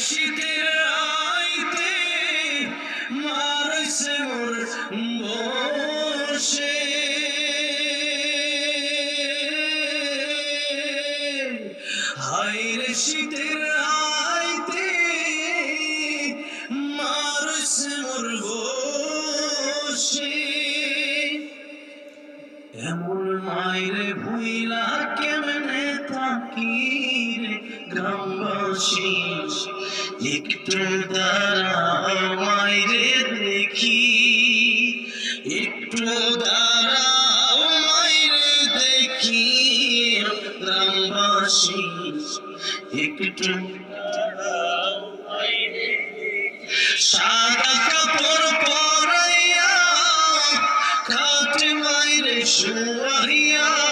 শীতের আইতে মারছে মোর বসে হায়রে শীতের আইতে মারছে মোর বসে এমন মাইরে ভুইলা কেমনে থাকি রে গ্রামবাসী একটু দাঁড়াও মাইরে দেখি একটু দাঁড়াও মাইরে দেখি গ্রামবাসী একটু দাঁড়াও মাইরে সাদা কাপড় পরাইয়া খাটে মাইরে শুয়াইয়া